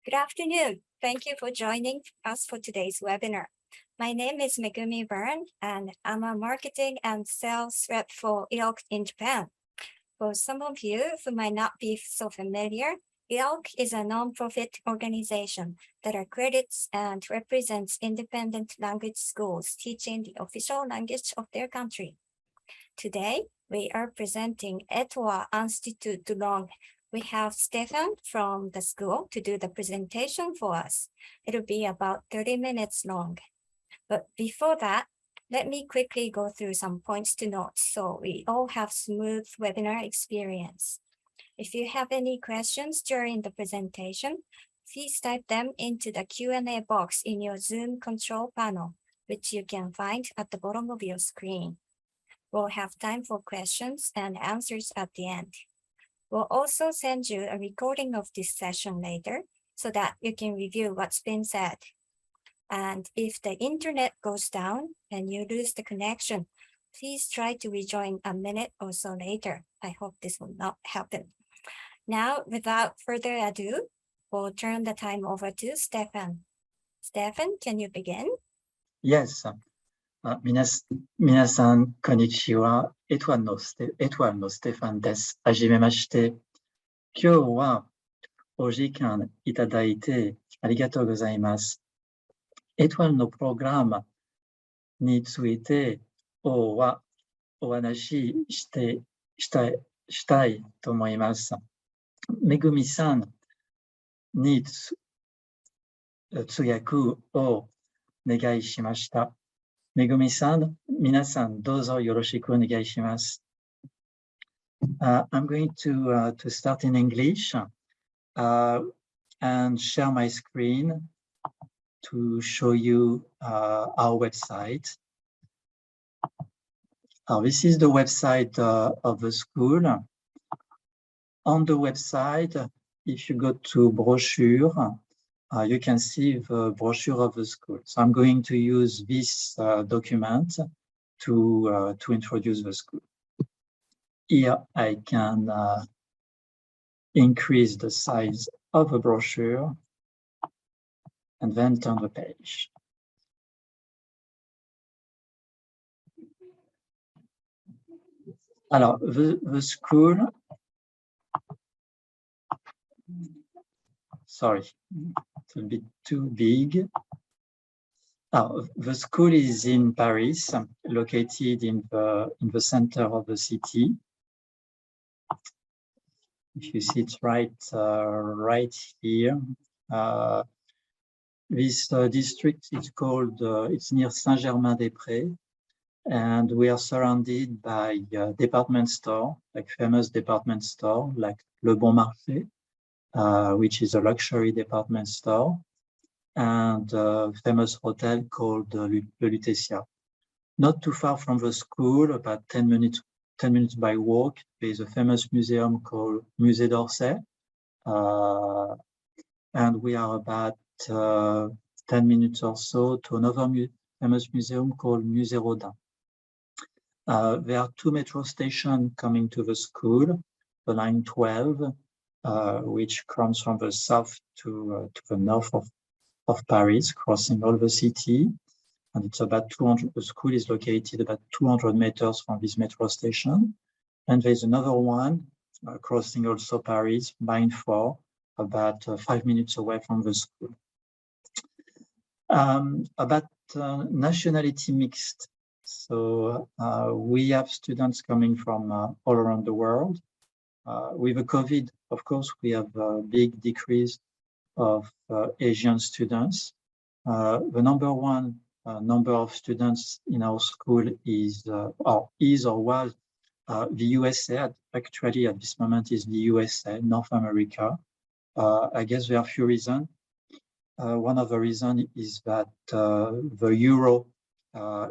Good afternoon. Thank you for joining us for today's webinar. My name is Megumi Byrne, and I'm a marketing and sales rep for IALC in Japan. For some of you who might not be so familiar, IALC is a non-profit organization that accredits and represents independent language schools teaching the official language of their country. Today, we are presenting Etoile Institut de Langue. We have Stefan from the school to do the presentation for us. It'll be about 30 minutes long. But before that, let me quickly go through some points to note so we all have smooth webinar experience. If you have any questions during the presentation, please type them into the Q&A box in your Zoom control panel, which you can find at the bottom of your screen. We'll have time for questions and answers at the end. We'll also send you a recording of this session later so that you can review what's been said. And if the internet goes down and you lose the connection, please try to rejoin a minute or so later. I hope this will not happen. Now, without further ado, we'll turn the time over to Stefan. Stefan, can you begin? Yes. 皆さん、こんにちは。エトワルのステファンです。はじめまして。今日はお時間いただいてありがとうございます。エトワルのプログラムについてお話ししたいと思います。めぐみさんに通訳をお願いしました。めぐみさん、皆さんどうぞよろしくお願いします。I'm going to start in English and share my screen to show you our website. This is the website of the school. On the website, if you go to brochure, you can see the brochure of the school. So I'm going to use this document to introduce the school. Here I can increase the size of the brochure and then turn the page. Alors, the school, sorry, it's a bit too big. The school is in Paris, located in the center of the city. If you see it right here. This district is called, it's near Saint-Germain-des-Prés, and we are surrounded by department store, like famous department store, like Le Bon Marché, which is a luxury department store, and a famous hotel called Le Lutetia. Not too far from the school, about 10 minutes by walk, there is a famous museum called Musée d'Orsay, and we are about 10 minutes or so to another famous museum called Musée Rodin. There are two metro stations coming to the school, the line 12, which comes from the south to the north of Paris, crossing all the city. And it's about 200, the school is located about 200 meters from this metro station. And there's another one crossing also Paris, line 4, about 5 minutes away from the school. About nationality mixed. So we have students coming from all around the world. With the COVID, of course, we have a big decrease of Asian students. The number one number of students in our school is or was the USA. Actually, at this moment is the USA, North America. I guess there are a few reasons. One of the reasons is that the euro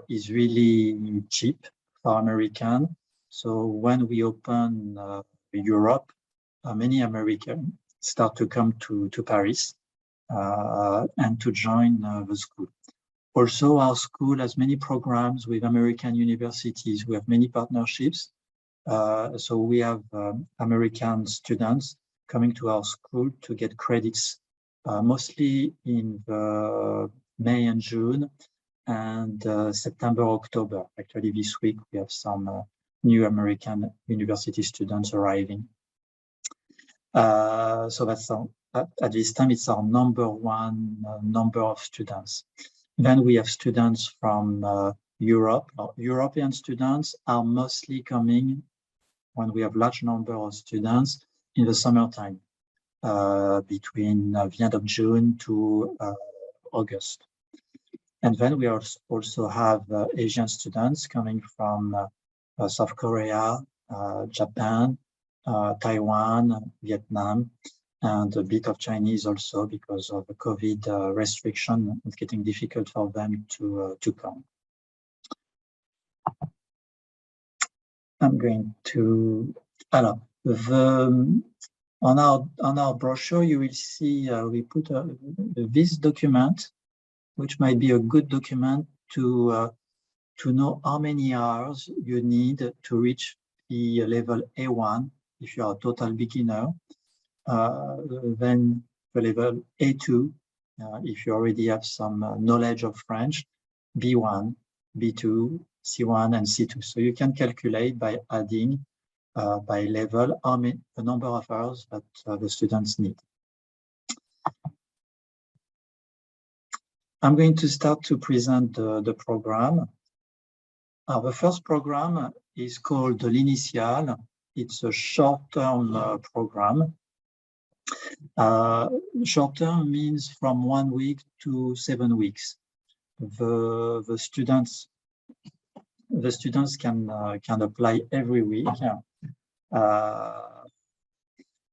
is really cheap for American. So when we open Europe, many Americans start to come to Paris and to join the school. Also, our school has many programs with American universities. We have many partnerships. So we have American students coming to our school to get credits mostly in the May and June, and September, October. Actually, this week we have some new American university students arriving. So that's at this time, it's our number one number of students. Then we have students from Europe. European students are mostly coming when we have large number of students in the summertime, between the end of June to August. And then we also have Asian students coming from South Korea, Japan, Taiwan, Vietnam, and a bit of Chinese also because of the COVID restriction. It's getting difficult for them to come. I'm going to, on our brochure, you will see we put this document, which might be a good document to know how many hours you need to reach the level A1 if you are a total beginner. Then the level A2 if you already have some knowledge of French, B1, B2, C1, and C2. So you can calculate by adding by level the number of hours that the students need. I'm going to start to present the program. The first program is called l'Initial. It's a short-term program. Short-term means from 1 week to 7 weeks. The students can apply every week,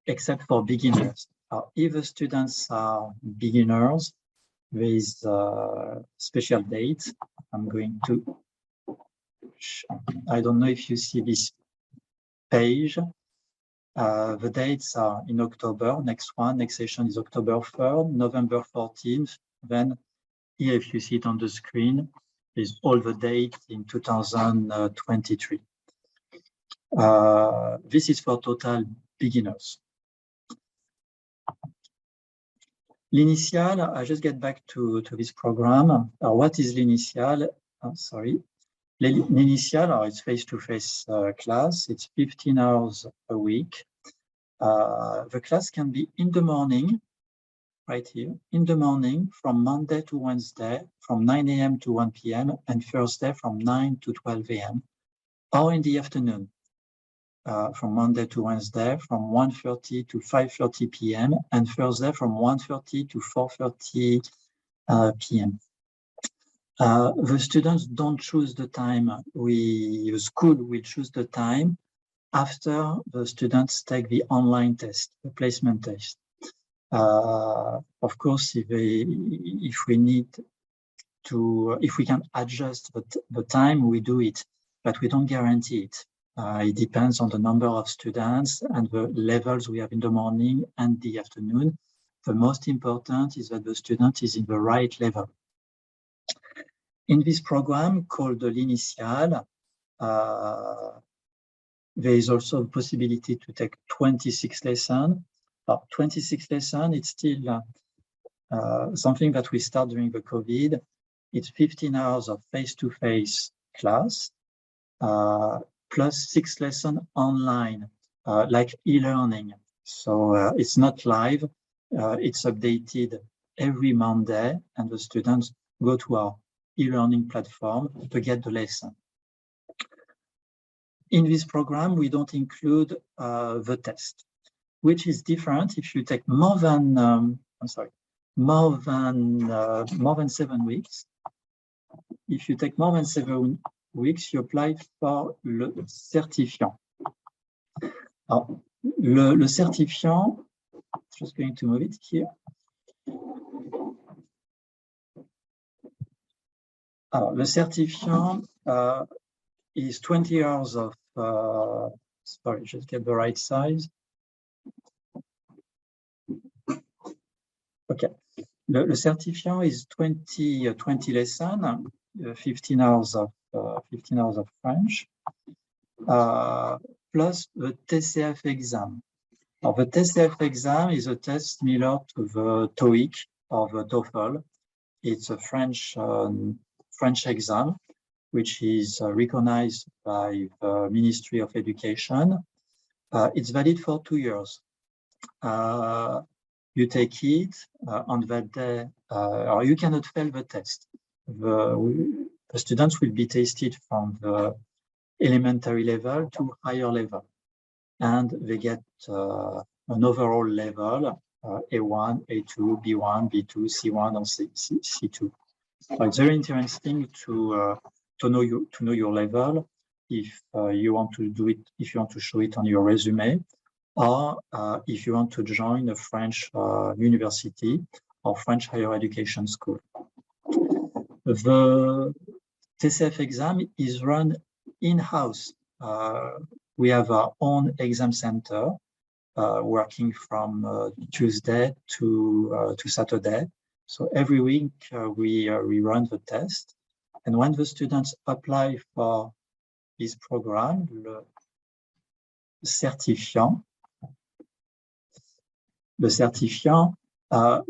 except for beginners. If the students are beginners, there is special dates. I'm going to. I don't know if you see this page. The dates are in October. Next session is October 3rd, November 14th. Then here, if you see it on the screen, is all the dates in 2023. This is for total beginners. L'Initial, I just get back to this program. What is l'Initial? Sorry. L'Initial, it's face-to-face class. It's 15 hours a week. The class can be in the morning, right here, in the morning from Monday to Wednesday, from 9 a.m. to 1 p.m. and Thursday from 9 to 12 a.m. or in the afternoon, from Monday to Wednesday, from 1:30 to 5:30 p.m. and Thursday from 1:30 to 4:30 p.m. The students don't choose the time. The school will choose the time after the students take the online test, the placement test. Of course, if we can adjust the time, we do it, but we don't guarantee it. It depends on the number of students and the levels we have in the morning and the afternoon. The most important is that the student is in the right level. In this program called l'Initial, there is also a possibility to take 26 lessons. 26 lessons, it's still something that we start during the COVID. It's 15 hours of face-to-face class, plus 6 lessons online, like e-learning. So it's not live, it's updated every Monday, and the students go to our e-learning platform to get the lesson. In this program, we don't include the test, which is different if you take more than 7 weeks. If you take more than 7 weeks, you apply for le certifiant. Le certifiant, just going to move it here. Le certifiant is 20 hours of, sorry, just get the right size. Okay, le certifiant is 20 lessons, 15 hours of French, plus the TCF exam. Now, the TCF exam is a test similar to the TOEIC or the TOEFL. It's a French exam, which is recognized by the Ministry of Education. It's valid for 2 years. You take it on that day, or you cannot fail the test. The students will be tested from the elementary level to higher level, and they get an overall level, A1, A2, B1, B2, C1, or C2. So it's very interesting to know your level if you want to do it, if you want to show it on your resume, or if you want to join a French university or French higher education school. The TCF exam is run in-house. We have our own exam center working from Tuesday to Saturday. So every week we run the test. And when the students apply for this program, le certifiant,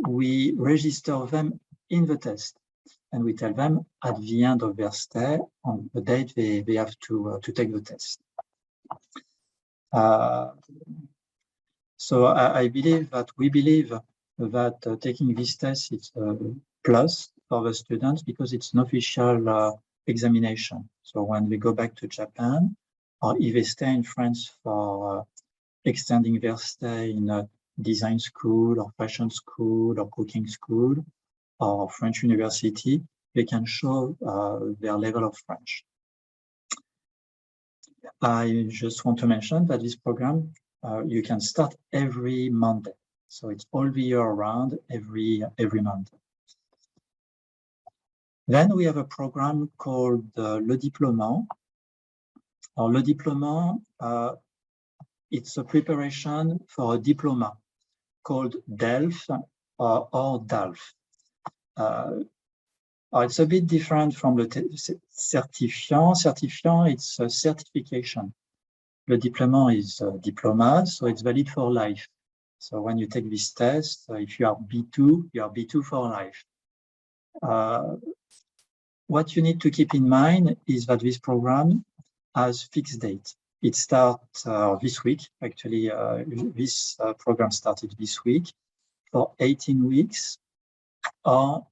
we register them in the test. And we tell them at the end of their stay, on the date they have to take the test. So I believe that we believe that taking this test is a plus for the students because it's an official examination. So when they go back to Japan, or if they stay in France for extending their stay in a design school or fashion school or cooking school or French university, they can show their level of French. I just want to mention that this program, you can start every Monday. So it's all the year around, every Monday. Then we have a program called Le Diploma. Le Diploma, it's a preparation for a diploma called DELF or DALF. It's a bit different from the certifiant. Certifiant, it's a certification. The diploma is a diploma, so it's valid for life. So when you take this test, if you are B2, you are B2 for life. What you need to keep in mind is that this program has fixed date. It starts this week. Actually, this program started this week for 18 weeks or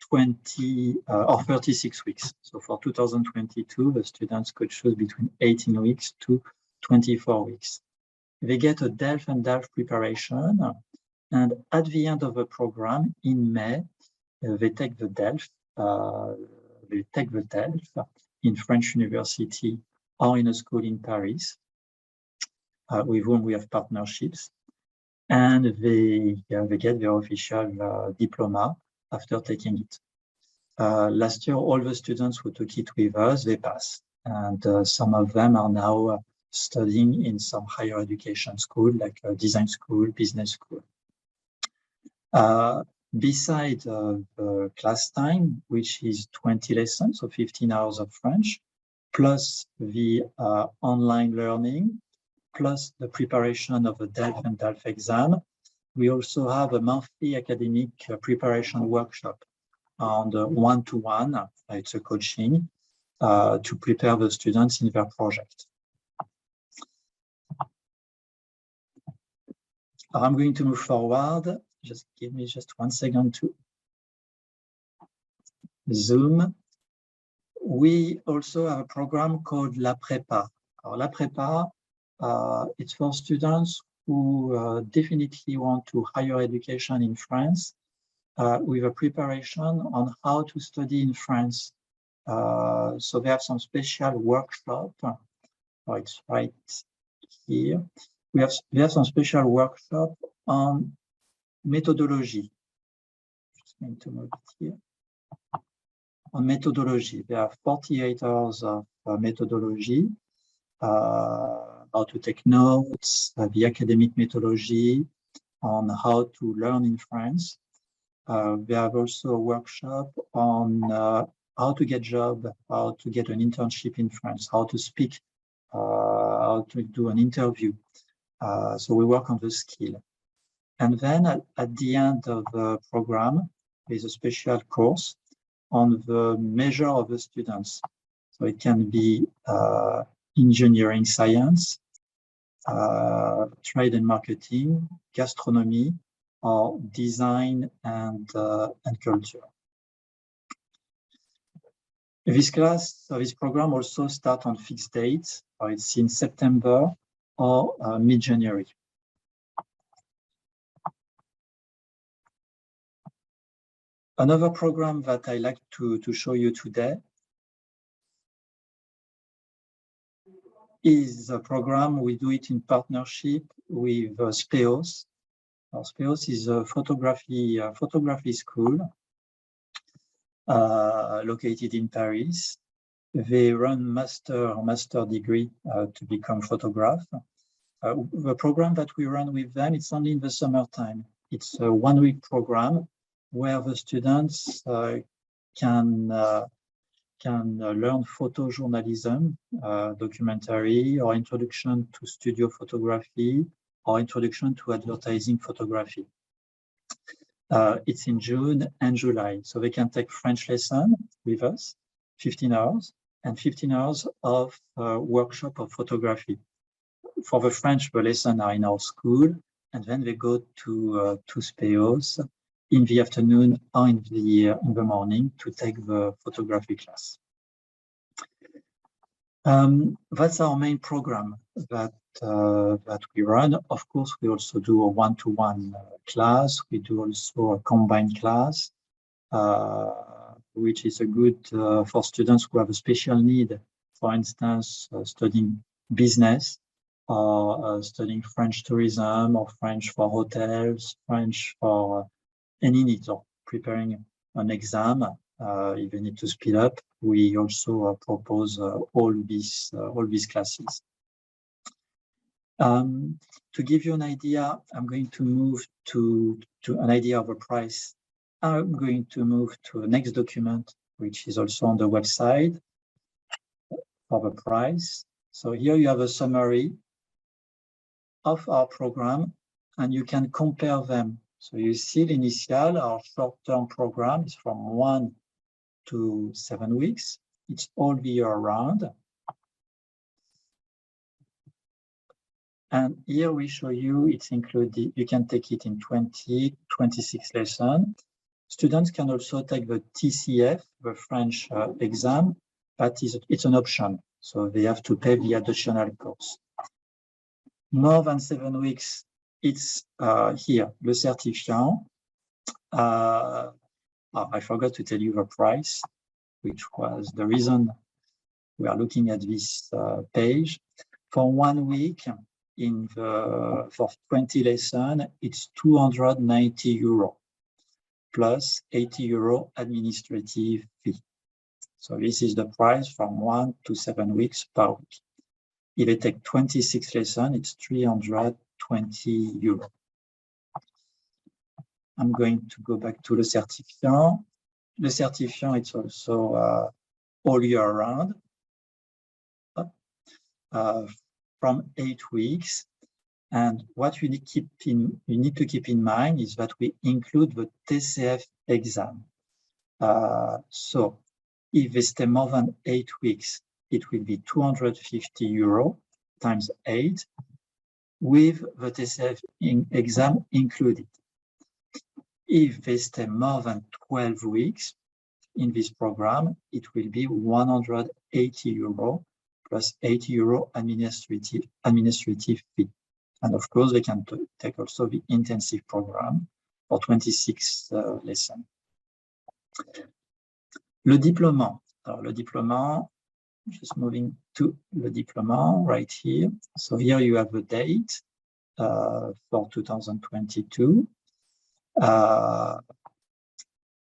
20 or 36 weeks. So for 2022, the students could choose between 18 weeks to 24 weeks. They get a DELF and DALF preparation, and at the end of the program in May, they take the DELF. In French university or in a school in Paris, with whom we have partnerships, and they get their official diploma after taking it. Last year, all the students who took it with us, they passed, and some of them are now studying in some higher education school, like a design school, business school. Besides the class time, which is 20 lessons, so 15 hours of French, plus the online learning, plus the preparation of the DELF and DALF exam, we also have a monthly academic preparation workshop on the one-to-one, it's a coaching, to prepare the students in their project. I'm going to move forward. Just give me just 1 second to zoom. We also have a program called La Prépa. La Prépa, it's for students who definitely want to higher education in France with a preparation on how to study in France. So they have some special workshop. It's right here. We have some special workshop on methodology. Just going to move it here. On methodology, there are 48 hours of methodology, how to take notes, the academic methodology on how to learn in France. We have also a workshop on how to get a job, how to get an internship in France, how to speak, how to do an interview. So we work on the skill. And then at the end of the program, there's a special course on the measure of the students. So it can be engineering science, trade and marketing, gastronomy, or design and culture. This program also starts on fixed dates, or it's in September or mid-January. Another program that I like to show you today is a program. We do it in partnership with SPEOS. SPEOS is a photography school located in Paris. They run master degree to become photograph. The program that we run with them, it's only in the summertime. It's a 1-week program where the students can learn photojournalism, documentary, or introduction to studio photography, or introduction to advertising photography. It's in June and July, so they can take French lesson with us, 15 hours, and 15 hours of workshop of photography. For the French, the lessons are in our school, and then they go to SPEOS in the afternoon or in the morning to take the photography class. That's our main program that we run. Of course, we also do a one-to-one class. We do also a combined class, which is a good for students who have a special need. For instance, studying business, or studying French tourism, or French for hotels, French for any needs, or preparing an exam. If you need to speed up, we also propose all these classes. To give you an idea, I'm going to move to an idea of a price. I'm going to move to the next document, which is also on the website for the price. So here you have a summary of our program, and you can compare them. So you see the initial, our short-term program is from 1 to 7 weeks. It's all the year round. And here we show you it's included, you can take it in 26 lessons. Students can also take the TCF, the French exam, but it's an option. So they have to pay the additional cost. More than 7 weeks, it's here, le certifiant. I forgot to tell you the price, which was the reason we are looking at this page. For 1 week, for 20 lessons, it's 290 euro plus 80 euro administrative fee. So this is the price from 1 to 7 weeks per week. If they take 26 lessons, it's 320 euro. I'm going to go back to le certifiant. Le certifiant, it's also all year round, from 8 weeks. And what you need to keep in mind is that we include the TCF exam. So if they stay more than 8 weeks, it will be 250 euro times 8 with the TCF exam included. If they stay more than 12 weeks in this program, it will be 180 euro plus 80 euro administrative fee. And of course, they can take also the intensive program for 26 lessons. Le diplôme. Le diplôme, just moving to le diplôme right here. So here you have the date for 2022.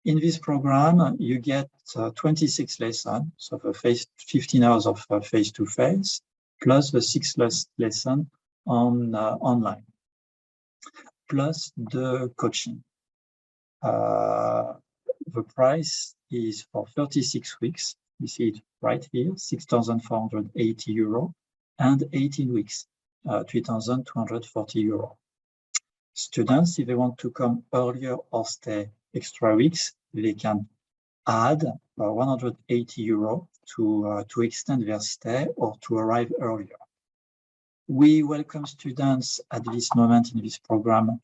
In this program, you get 26 lessons, so the 15 hours of face-to-face, plus the 6 lessons on online, plus the coaching. The price is for 36 weeks. You see it right here, 6,480 euro, and 18 weeks. 3,240 euro. Students, if they want to come earlier or stay extra weeks, they can add 180 euro to extend their stay or to arrive earlier. We welcome students at this moment in this program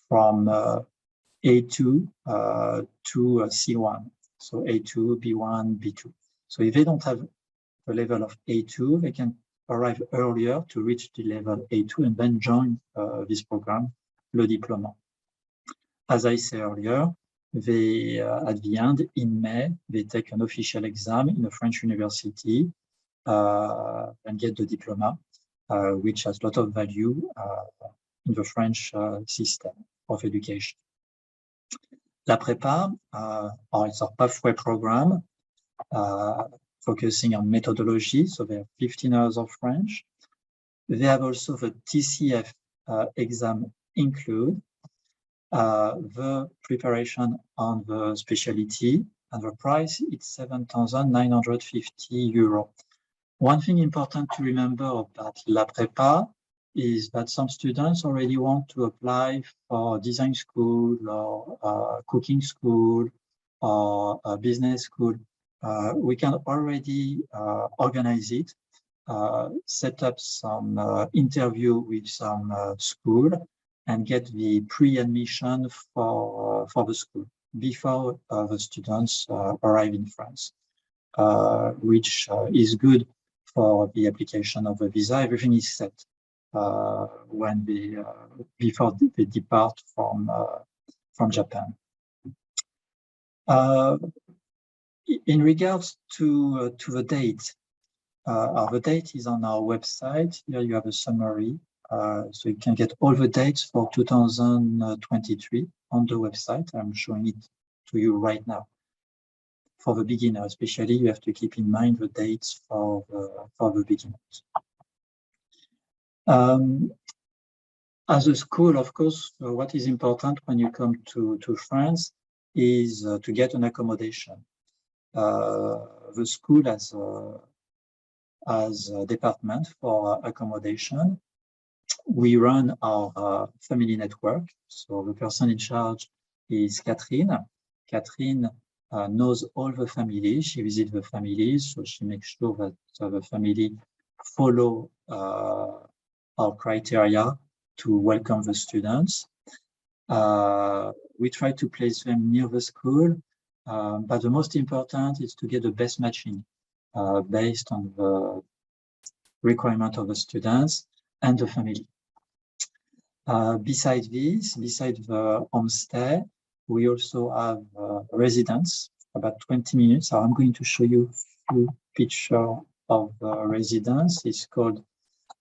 from A2 to C1. So A2, B1, B2. So if they don't have the level of A2, they can arrive earlier to reach the level A2 and then join this program, le Diploma. As I said earlier, they, at the end, in May, they take an official exam in a French university and get the Diploma, which has a lot of value in the French system of education. La Prépa, it's our pathway program, focusing on methodology, so they have 15 hours of French. They have also the TCF exam include, the preparation on the specialty, and the price is 7,950 euro. One thing important to remember about La Prépa is that some students already want to apply for design school or cooking school or a business school. We can already organize it, set up some interview with some school and get the pre-admission for the school before the students arrive in France, which is good for the application of a visa. Everything is set when they before they depart from Japan. In regards to the date, the date is on our website. Here you have a summary, so you can get all the dates for 2023 on the website. I'm showing it to you right now. For the beginner, especially, you have to keep in mind the dates for the beginners. As a school, of course, what is important when you come to France is to get an accommodation. The school has a department for accommodation. We run our family network. So the person in charge is Catherine. Catherine knows all the families. She visits the families, so she makes sure that the family follow our criteria to welcome the students. We try to place them near the school, but the most important is to get the best matching based on the requirement of the students and the family. Besides this, besides the homestay, we also have residence, about 20 minutes. So I'm going to show you a few pictures of residence. It's called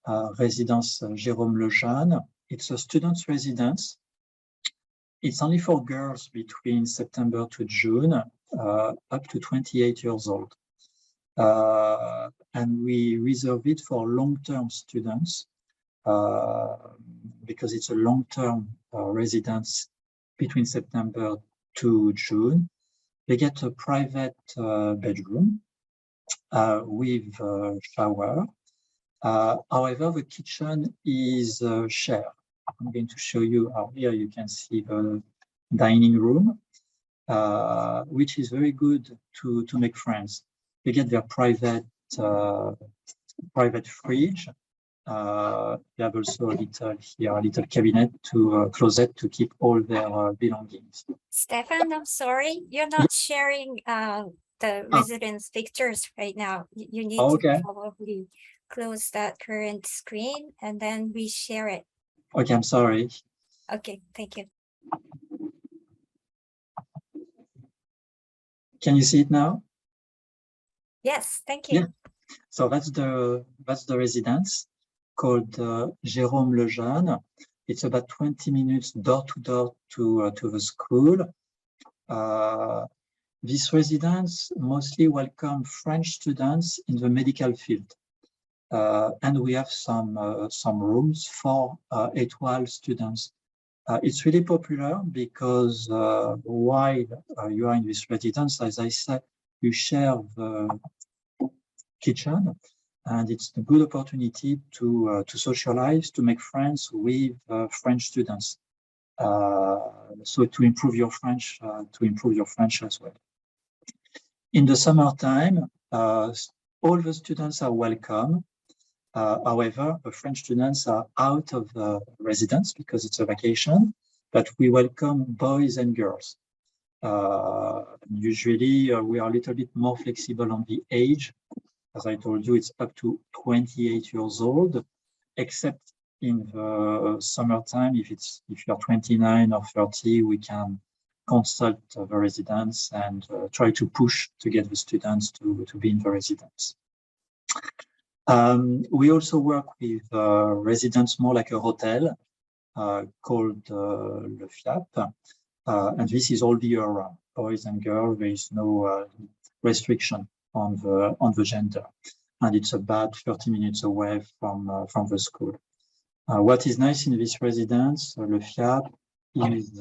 Résidence Jérôme Lejeune. It's a student's residence. It's only for girls between September to June, up to 28 years old. And we reserve it for long-term students because it's a long-term residence between September to June. They get a private bedroom with a shower. However, the kitchen is shared. I'm going to show you how here you can see the dining room, which is very good to make friends. They get their private fridge. They have also a little cabinet closet to keep all their belongings. Stefan, I'm sorry, you're not sharing the residence pictures right now. You need to probably close that current screen and then reshare it. Okay, I'm sorry. Okay, thank you. Can you see it now? Yes, thank you. Yeah. So that's the residence called Jérôme Lejeune. It's about 20 minutes door to door to the school. This residence mostly welcome French students in the medical field. And we have some rooms for Etoile students. It's really popular because while you are in this residence, as I said, you share the kitchen, and it's a good opportunity to socialize, to make friends with French students. So to improve your French as well. In the summertime, all the students are welcome. However, the French students are out of residence because it's a vacation, but we welcome boys and girls. Usually, we are a little bit more flexible on the age. As I told you, it's up to 28 years old, except in the summertime, if you're 29 or 30, we can consult the residents and try to push to get the students to be in the residence. We also work with residents more like a hotel called Le FIAP, and this is all the year round, boys and girls. There is no restriction on the gender, and it's about 30 minutes away from the school. What is nice in this residence, Le FIAP, is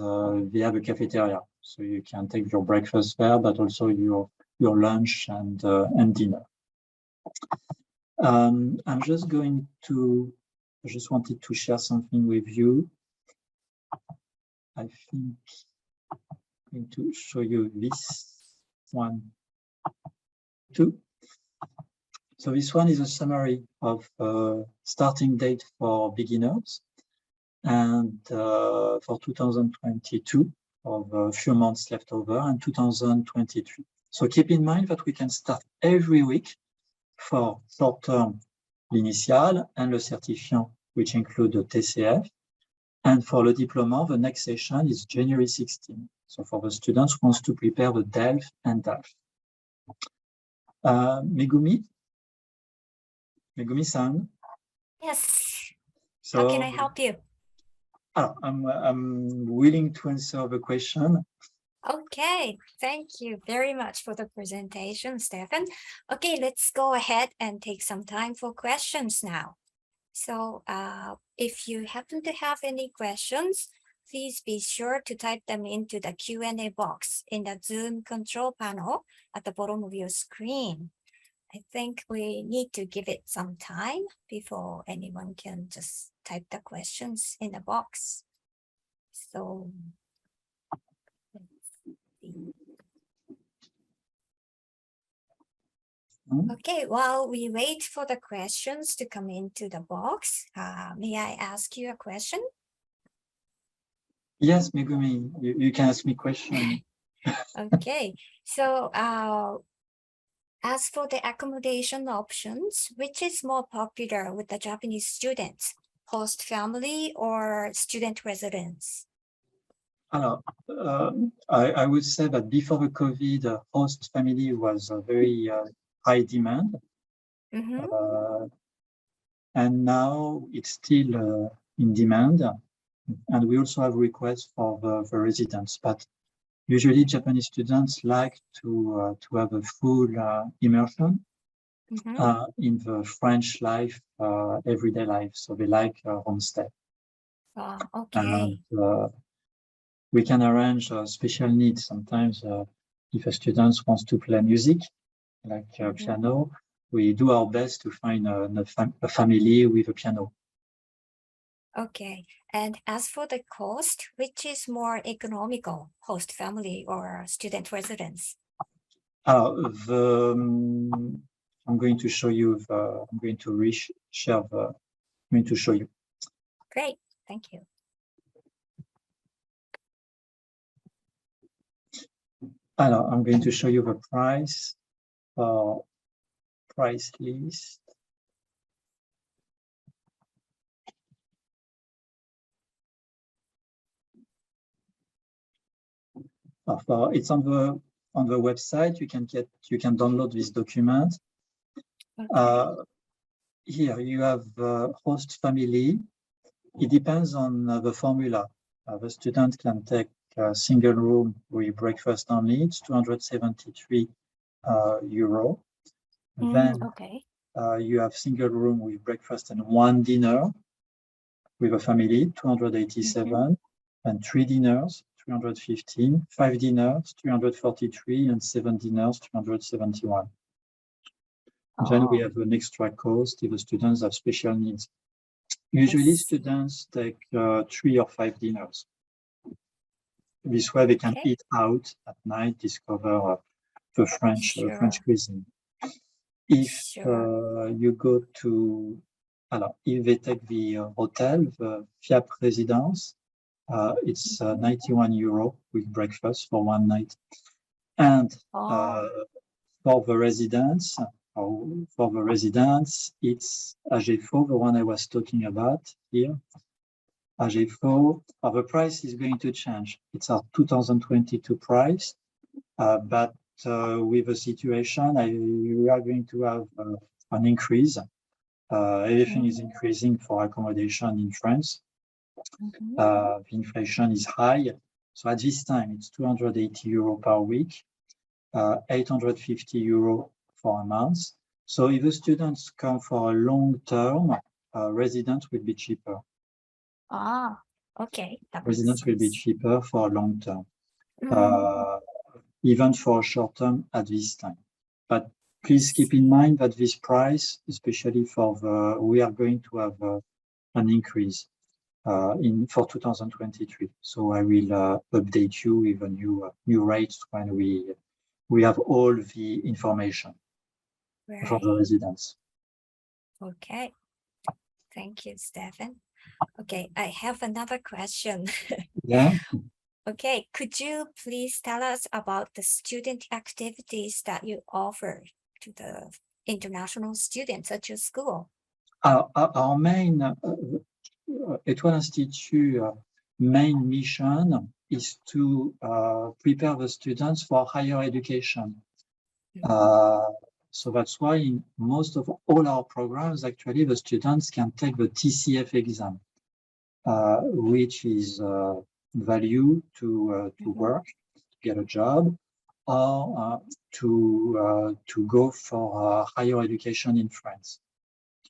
they have a cafeteria, so you can take your breakfast there, but also your lunch and dinner. I just wanted to share something with you. I think I'm going to show you this one too. So this one is a summary of starting date for beginners and for 2022 of a few months left over, and 2023. So keep in mind that we can start every week for short-term l'initial and le certifiant, which include the TCF. And for the diploma, the next session is January 16. So for the students who wants to prepare the DELF and DALF. Megumi-san? Yes. So, how can I help you? I'm willing to answer the question. Okay, thank you very much for the presentation, Stefan. Okay, let's go ahead and take some time for questions now. So if you happen to have any questions, please be sure to type them into the Q&A box in the Zoom control panel at the bottom of your screen. I think we need to give it some time before anyone can just type the questions in the box. So okay, while we wait for the questions to come into the box, may I ask you a question? Yes, Megumi, you can ask me questions. Okay, so as for the accommodation options, which is more popular with the Japanese students, host family or student residence? Alors, I would say that before the COVID, host family was a very high demand. And now it's still in demand. And we also have requests for the residents. But usually Japanese students like to have a full immersion in the French life, everyday life. So they like homestay. Okay. And we can arrange special needs. Sometimes if a student wants to play music, like piano, we do our best to find a family with a piano. Okay, and as for the cost, which is more economical, host family or student residence? I'm going to show you. I'm going to share. I'm going to show you. Great, thank you. I'm going to show you the price list. It's on the website. You can download this document. Okay. Here you have host family. It depends on the formula. The student can take a single room with breakfast only. It's 273 euro. Then okay. You have single room with breakfast and one dinner with a family, 287, and 3 dinners, 315, 5 dinners, 343, and 7 dinners, 371. Then we have an extra cost if the students have special needs. Usually students take 3 or 5 dinners. This way they can eat out at night, discover the French cuisine. If you go to, if they take the hotel, the FIAP residence, it's 91 euro with breakfast for 1 night. And for the residents, it's AG4, the one I was talking about here. AG4, the price is going to change. It's our 2022 price, but with the situation, we are going to have an increase. Everything is increasing for accommodation in France. The inflation is high. So at this time, it's 280 euro per week, 850 euro for a month. So if the students come for a long term, residents will be cheaper. Okay. Residents will be cheaper for a long term, even for a short term at this time. But please keep in mind that this price, especially for we are going to have an increase for 2023. So I will update you with a new rates when we have all the information for the residents. Okay. Thank you, Stefan. Okay, I have another question. Yeah. Okay, could you please tell us about the student activities that you offer to the international students at your school? Our main Etoile Institut main mission is to prepare the students for higher education. So that's why in most of all our programs, actually, the students can take the TCF exam, which is value to work, to get a job, or to go for higher education in France.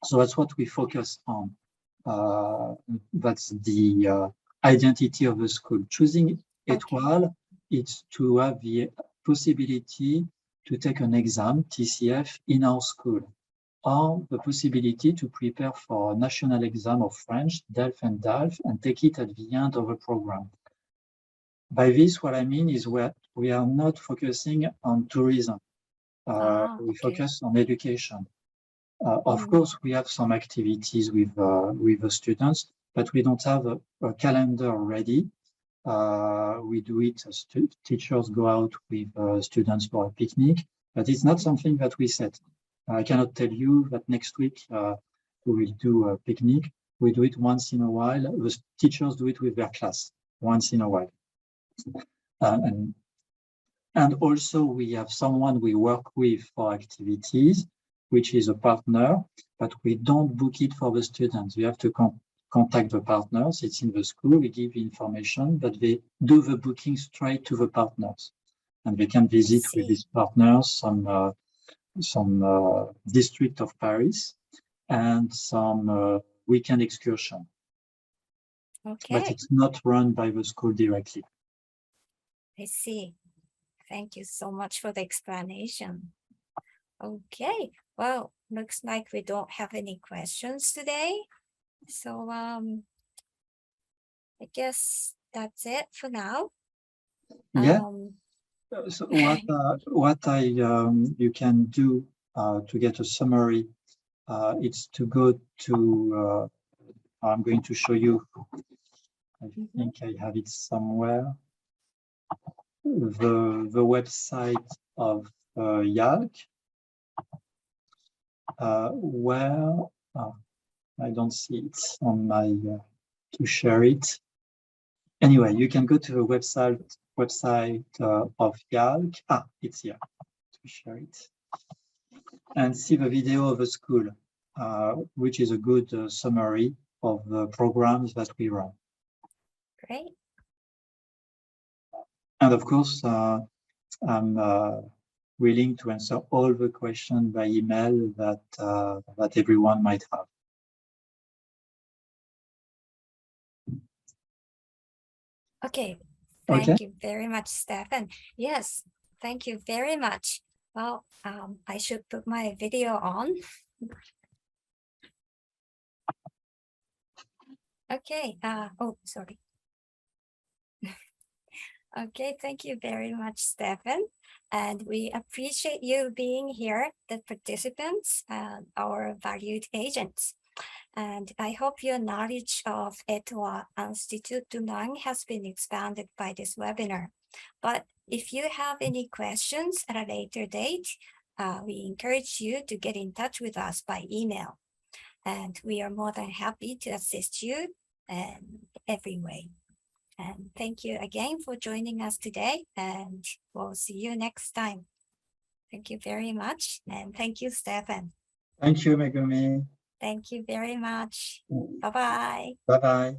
So that's what we focus on. That's the identity of the school. Choosing Etoile, it's to have the possibility to take an exam, TCF, in our school, or the possibility to prepare for a national exam of French, DELF and DALF, and take it at the end of the program. By this, what I mean is we are not focusing on tourism. We focus on education. Of course, we have some activities with the students, but we don't have a calendar ready. We do it as teachers go out with students for a picnic, but it's not something that we set. I cannot tell you that next week we will do a picnic. We do it once in a while. The teachers do it with their class once in a while. And also we have someone we work with for activities, which is a partner, but we don't book it for the students. We have to contact the partners. It's in the school, we give information, but they do the booking straight to the partners. And they can visit with these partners some district of Paris and some weekend excursion. But it's not run by the school directly. I see. Thank you so much for the explanation. Okay, well, looks like we don't have any questions today. So I guess that's it for now. Yeah. So what you can do to get a summary, it's to go to. I'm going to show you. I think I have it somewhere. The website of IALC, where I don't see it on my to share it. Anyway, you can go to the website of IALC. It's here to share it, and see the video of the school, which is a good summary of the programs that we run. Great. And of course, I'm willing to answer all the questions by email that everyone might have. Okay. Thank you very much, Stefan. Yes, thank you very much. Well, I should put my video on. Okay, oh, sorry. Okay, thank you very much, Stefan. And we appreciate you being here, the participants, our valued agents. And I hope your knowledge of Etoile Institut de Langue has been expanded by this webinar. But if you have any questions at a later date, we encourage you to get in touch with us by email. And we are more than happy to assist you in every way. And thank you again for joining us today, and we'll see you next time. Thank you very much, and thank you, Stefan. Thank you, Megumi. Thank you very much. Bye-bye. Bye-bye.